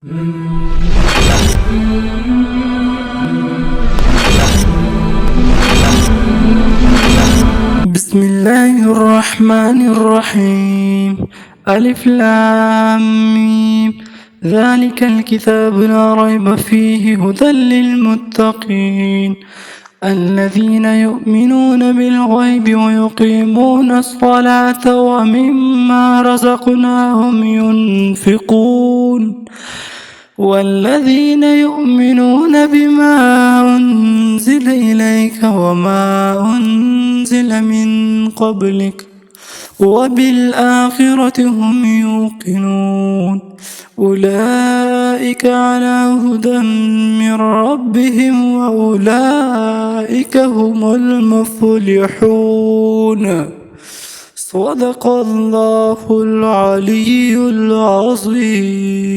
بسم الله الرحمن الرحيم. ألف لام ميم. ذلك الكتاب لا ريب فيه هدى للمتقين الذين يؤمنون بالغيب ويقيمون الصلاة ومما رزقناهم ينفقون والذين يؤمنون بما أنزل إليك وما أنزل من قبلك وبالآخرة هم يوقنون أولئك على هدى من ربهم وأولئك هم المفلحون. صدق الله العلي العظيم.